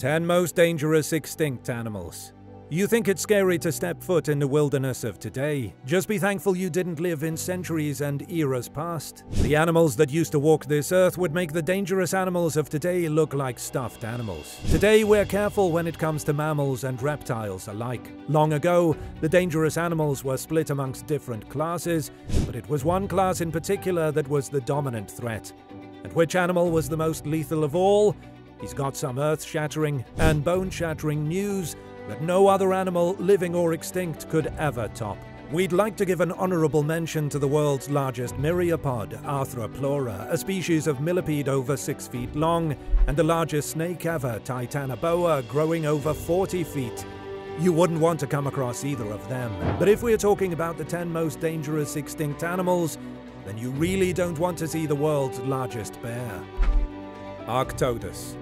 10 most dangerous extinct animals. You think it's scary to step foot in the wilderness of today? Just be thankful you didn't live in centuries and eras past. The animals that used to walk this earth would make the dangerous animals of today look like stuffed animals. Today we're careful when it comes to mammals and reptiles alike. Long ago, the dangerous animals were split amongst different classes, but it was one class in particular that was the dominant threat. And which animal was the most lethal of all? He's got some earth-shattering and bone-shattering news that no other animal, living or extinct, could ever top. We'd like to give an honorable mention to the world's largest myriapod, Arthroplura, a species of millipede over 6 feet long, and the largest snake ever, Titanoboa, growing over 40 feet. You wouldn't want to come across either of them. But if we're talking about the 10 most dangerous extinct animals, then you really don't want to see the world's largest bear. Arctodus.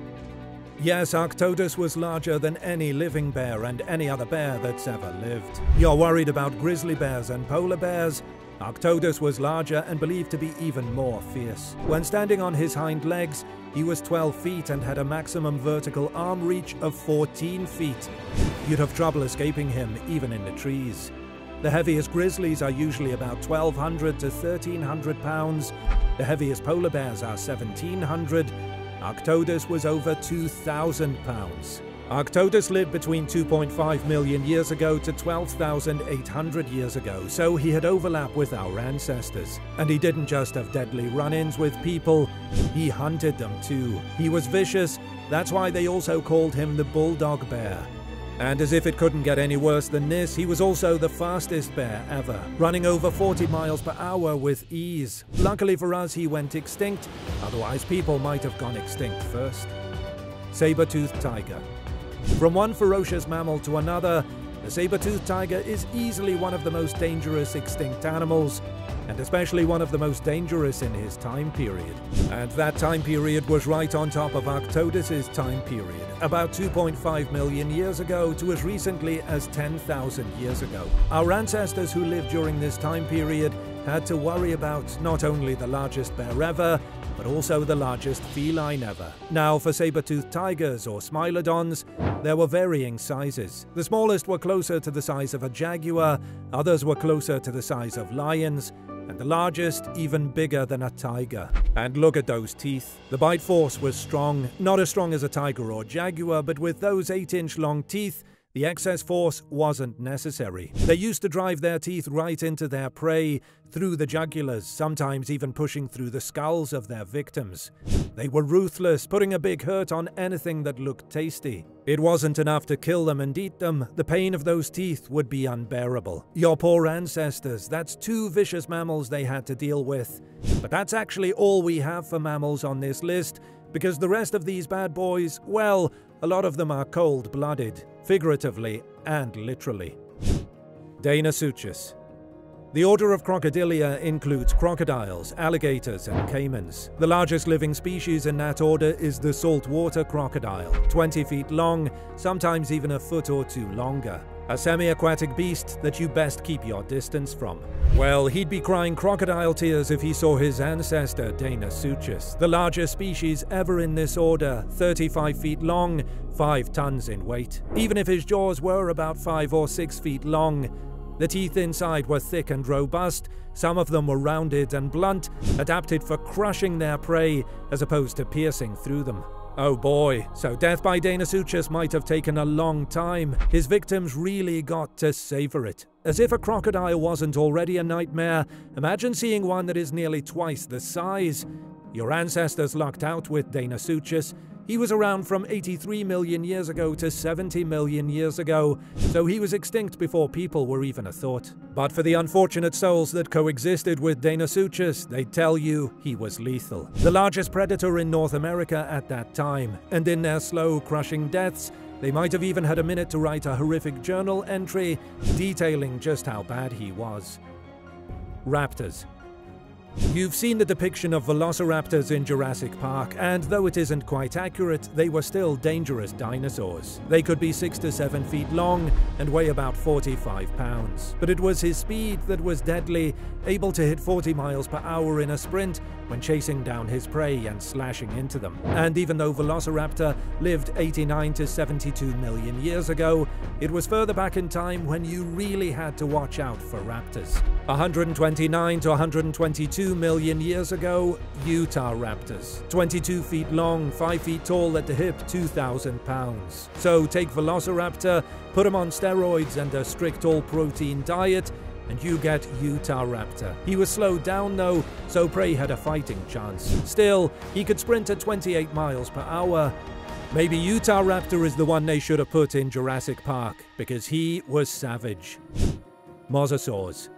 Yes, Arctodus was larger than any living bear and any other bear that's ever lived. You're worried about grizzly bears and polar bears? Arctodus was larger and believed to be even more fierce. When standing on his hind legs, he was 12 feet and had a maximum vertical arm reach of 14 feet. You'd have trouble escaping him, even in the trees. The heaviest grizzlies are usually about 1,200 to 1,300 pounds. The heaviest polar bears are 1,700. Arctodus was over 2,000 pounds. Arctodus lived between 2.5 million years ago to 12,800 years ago, so he had overlap with our ancestors. And he didn't just have deadly run-ins with people, he hunted them too. He was vicious, that's why they also called him the bulldog bear. And as if it couldn't get any worse than this, he was also the fastest bear ever, running over 40 miles per hour with ease. Luckily for us, he went extinct, otherwise people might have gone extinct first. Saber-toothed tiger. From one ferocious mammal to another, the saber-toothed tiger is easily one of the most dangerous extinct animals, and especially one of the most dangerous in his time period. And that time period was right on top of Arctodus's time period, about 2.5 million years ago to as recently as 10,000 years ago. Our ancestors who lived during this time period had to worry about not only the largest bear ever, but also the largest feline ever. Now, for saber-toothed tigers, or smilodons, there were varying sizes. The smallest were closer to the size of a jaguar, others were closer to the size of lions, and the largest even bigger than a tiger. And look at those teeth. The bite force was strong, not as strong as a tiger or jaguar, but with those 8-inch long teeth, the excess force wasn't necessary. They used to drive their teeth right into their prey, through the jugulars, sometimes even pushing through the skulls of their victims. They were ruthless, putting a big hurt on anything that looked tasty. It wasn't enough to kill them and eat them, the pain of those teeth would be unbearable. Your poor ancestors, that's 2 vicious mammals they had to deal with. But that's actually all we have for mammals on this list, because the rest of these bad boys, well, a lot of them are cold-blooded, figuratively and literally. Deinosuchus. The order of Crocodilia includes crocodiles, alligators, and caimans. The largest living species in that order is the saltwater crocodile, 20 feet long, sometimes even a foot or 2 longer. A semi-aquatic beast that you best keep your distance from. Well, he'd be crying crocodile tears if he saw his ancestor, Deinosuchus, the largest species ever in this order, 35 feet long, 5 tons in weight. Even if his jaws were about 5 or 6 feet long, the teeth inside were thick and robust, some of them were rounded and blunt, adapted for crushing their prey as opposed to piercing through them. Oh boy, so death by Deinosuchus might have taken a long time. His victims really got to savor it. As if a crocodile wasn't already a nightmare, imagine seeing one that is nearly twice the size. Your ancestors lucked out with Deinosuchus. He was around from 83 million years ago to 70 million years ago, so he was extinct before people were even a thought. But for the unfortunate souls that coexisted with Deinosuchus, they tell you he was lethal. The largest predator in North America at that time, and in their slow, crushing deaths, they might have even had a minute to write a horrific journal entry detailing just how bad he was. Raptors. You've seen the depiction of velociraptors in Jurassic Park, and though it isn't quite accurate, they were still dangerous dinosaurs. They could be 6 to 7 feet long and weigh about 45 pounds. But it was his speed that was deadly, able to hit 40 miles per hour in a sprint, when chasing down his prey and slashing into them. And even though Velociraptor lived 89 to 72 million years ago, it was further back in time when you really had to watch out for raptors. 129 to 122 million years ago, Utah raptors. 22 feet long, 5 feet tall at the hip, 2,000 pounds. So take Velociraptor, put him on steroids and a strict all-protein diet, and you get Utah raptor. He was slowed down though, so prey had a fighting chance. Still, he could sprint at 28 miles per hour. Maybe Utah raptor is the one they should have put in Jurassic Park, because he was savage. Mosasaurs.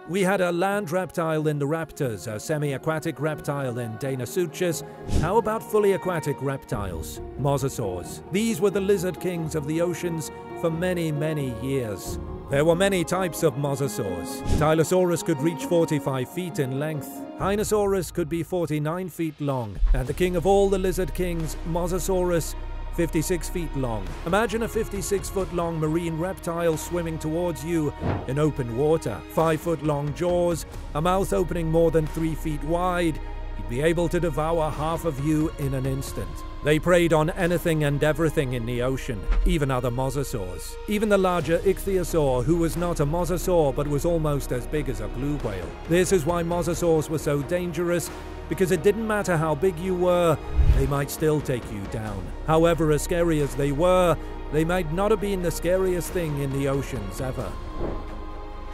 We had a land reptile in the raptors, a semi-aquatic reptile in Deinosuchus. How about fully aquatic reptiles? Mosasaurs. These were the lizard kings of the oceans for many, many years. There were many types of mosasaurs. Tylosaurus could reach 45 feet in length. Hinosaurus could be 49 feet long. And the king of all the lizard kings, Mosasaurus, 56 feet long. Imagine a 56-foot-long marine reptile swimming towards you in open water. 5-foot-long jaws, a mouth opening more than 3 feet wide. He'd be able to devour half of you in an instant. They preyed on anything and everything in the ocean, even other mosasaurs. Even the larger ichthyosaur, who was not a mosasaur but was almost as big as a blue whale. This is why mosasaurs were so dangerous, because it didn't matter how big you were, they might still take you down. However, as scary as they were, they might not have been the scariest thing in the oceans ever.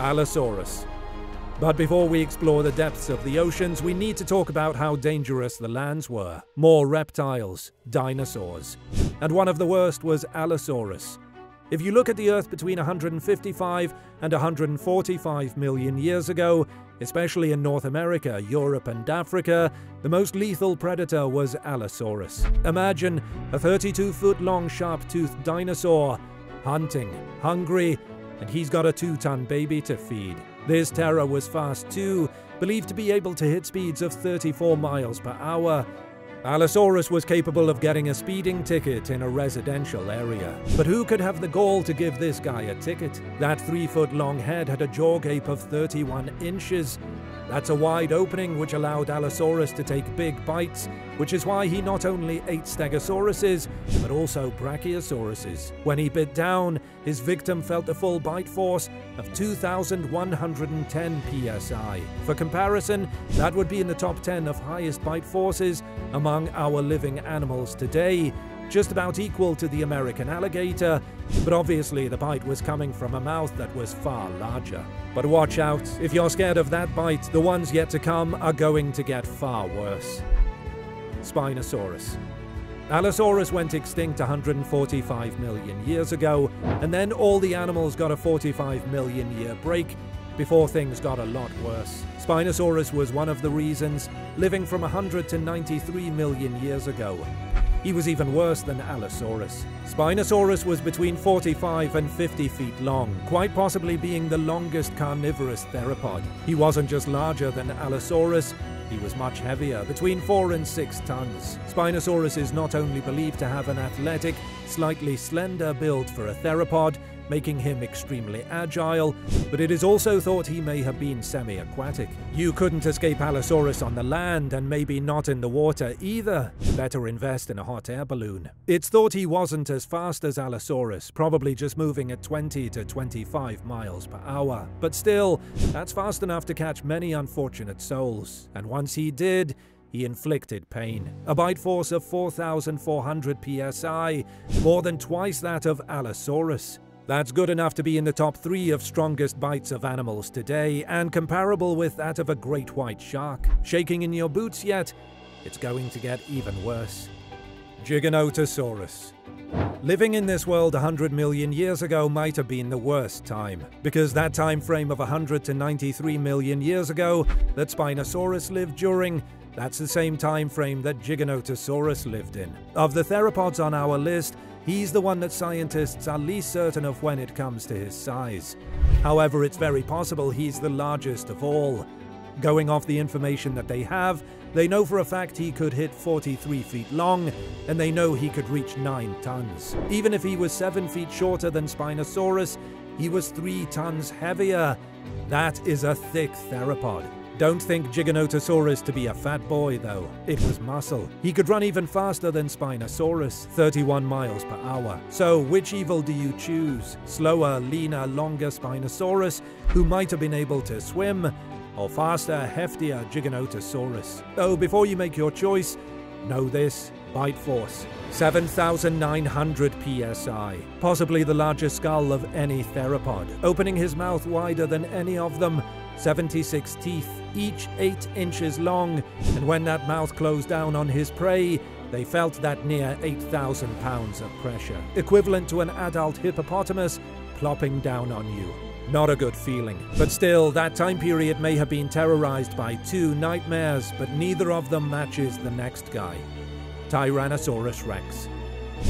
Allosaurus. But before we explore the depths of the oceans, we need to talk about how dangerous the lands were. More reptiles, dinosaurs. And one of the worst was Allosaurus. If you look at the Earth between 155 and 145 million years ago, especially in North America, Europe and Africa, the most lethal predator was Allosaurus. Imagine a 32-foot-long sharp-toothed dinosaur, hunting, hungry, and he's got a 2-ton baby to feed. This terror was fast too, believed to be able to hit speeds of 34 miles per hour. Allosaurus was capable of getting a speeding ticket in a residential area. But who could have the gall to give this guy a ticket? That 3-foot-long head had a jaw gape of 31 inches. That's a wide opening which allowed Allosaurus to take big bites, which is why he not only ate stegosauruses, but also brachiosauruses. When he bit down, his victim felt a full bite force of 2,110 psi. For comparison, that would be in the top 10 of highest bite forces among our living animals today, just about equal to the American alligator, but obviously the bite was coming from a mouth that was far larger. But watch out, if you're scared of that bite, the ones yet to come are going to get far worse. Spinosaurus. Allosaurus went extinct 145 million years ago, and then all the animals got a 45 million year break before things got a lot worse. Spinosaurus was one of the reasons, living from 100 to 93 million years ago. He was even worse than Allosaurus. Spinosaurus was between 45 and 50 feet long, quite possibly being the longest carnivorous theropod. He wasn't just larger than Allosaurus, he was much heavier, between 4 and 6 tons. Spinosaurus is not only believed to have an athletic, slightly slender build for a theropod, making him extremely agile, but it is also thought he may have been semi-aquatic. You couldn't escape Allosaurus on the land, and maybe not in the water either. Better invest in a hot air balloon. It's thought he wasn't as fast as Allosaurus, probably just moving at 20 to 25 miles per hour. But still, that's fast enough to catch many unfortunate souls. And once he did, he inflicted pain. A bite force of 4,400 psi, more than twice that of Allosaurus. That's good enough to be in the top 3 of strongest bites of animals today, and comparable with that of a great white shark. Shaking in your boots yet? It's going to get even worse. Giganotosaurus. Living in this world 100 million years ago might have been the worst time, because that time frame of 100 to 93 million years ago that Spinosaurus lived during, that's the same time frame that Giganotosaurus lived in. Of the theropods on our list, he's the one that scientists are least certain of when it comes to his size. However, it's very possible he's the largest of all. Going off the information that they have, they know for a fact he could hit 43 feet long, and they know he could reach 9 tons. Even if he was 7 feet shorter than Spinosaurus, he was 3 tons heavier. That is a thick theropod. Don't think Giganotosaurus to be a fat boy though, it was muscle. He could run even faster than Spinosaurus, 31 miles per hour. So which evil do you choose? Slower, leaner, longer Spinosaurus, who might have been able to swim, or faster, heftier Giganotosaurus? Oh, before you make your choice, know this: bite force, 7,900 psi, possibly the largest skull of any theropod, opening his mouth wider than any of them, 76 teeth, each 8 inches long, and when that mouth closed down on his prey, they felt that near 8,000 pounds of pressure, equivalent to an adult hippopotamus plopping down on you. Not a good feeling. But still, that time period may have been terrorized by 2 nightmares, but neither of them matches the next guy. Tyrannosaurus Rex.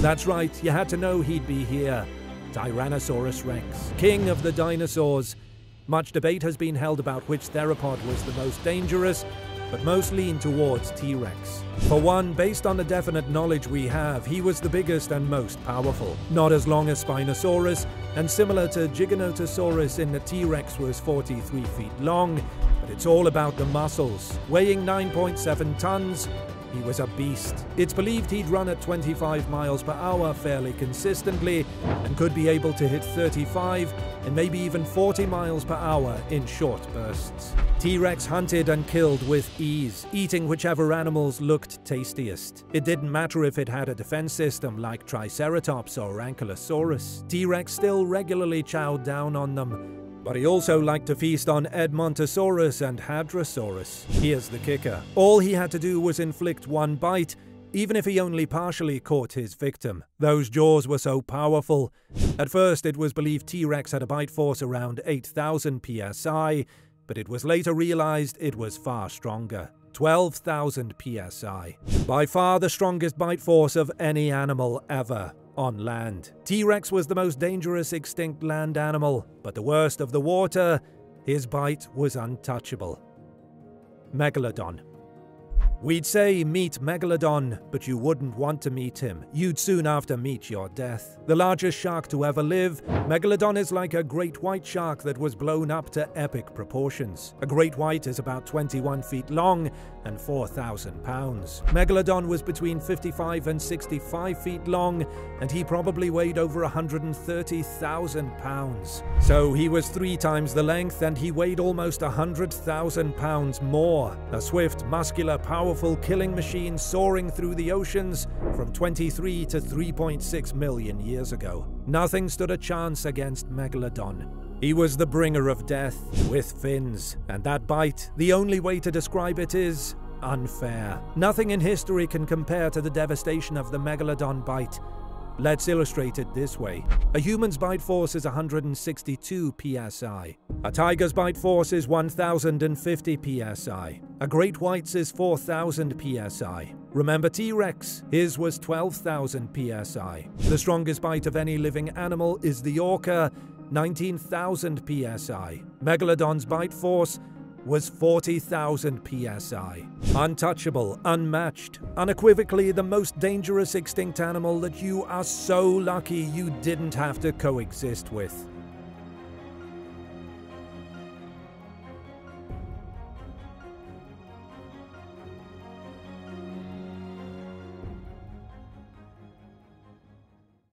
That's right, you had to know he'd be here. Tyrannosaurus Rex, king of the dinosaurs. Much debate has been held about which theropod was the most dangerous, but most lean towards T-Rex. For one, based on the definite knowledge we have, he was the biggest and most powerful. Not as long as Spinosaurus, and similar to Giganotosaurus in that T-Rex was 43 feet long, but it's all about the muscles. Weighing 9.7 tons, he was a beast. It's believed he'd run at 25 miles per hour fairly consistently and could be able to hit 35 and maybe even 40 miles per hour in short bursts. T-Rex hunted and killed with ease, eating whichever animals looked tastiest. It didn't matter if it had a defense system like Triceratops or Ankylosaurus. T-Rex still regularly chowed down on them. But he also liked to feast on Edmontosaurus and Hadrosaurus. Here's the kicker. All he had to do was inflict one bite, even if he only partially caught his victim. Those jaws were so powerful. At first, it was believed T-Rex had a bite force around 8,000 psi, but it was later realized it was far stronger. 12,000 psi. By far the strongest bite force of any animal ever. On land. T-Rex was the most dangerous extinct land animal, but the worst of the water, his bite was untouchable. Megalodon. We'd say meet Megalodon, but you wouldn't want to meet him. You'd soon after meet your death. The largest shark to ever live, Megalodon is like a great white shark that was blown up to epic proportions. A great white is about 21 feet long and 4,000 pounds. Megalodon was between 55 and 65 feet long, and he probably weighed over 130,000 pounds. So he was 3 times the length, and he weighed almost 100,000 pounds more. A swift, muscular, powerful killing machine soaring through the oceans from 23 to 3.6 million years ago. Nothing stood a chance against Megalodon. He was the bringer of death, with fins, and that bite, the only way to describe it is unfair. Nothing in history can compare to the devastation of the Megalodon bite. Let's illustrate it this way. A human's bite force is 162 psi. A tiger's bite force is 1,050 psi. A great white's is 4,000 psi. Remember T-Rex? His was 12,000 psi. The strongest bite of any living animal is the orca, 19,000 psi. Megalodon's bite force was 40,000 psi. Untouchable, unmatched, unequivocally the most dangerous extinct animal that you are so lucky you didn't have to coexist with.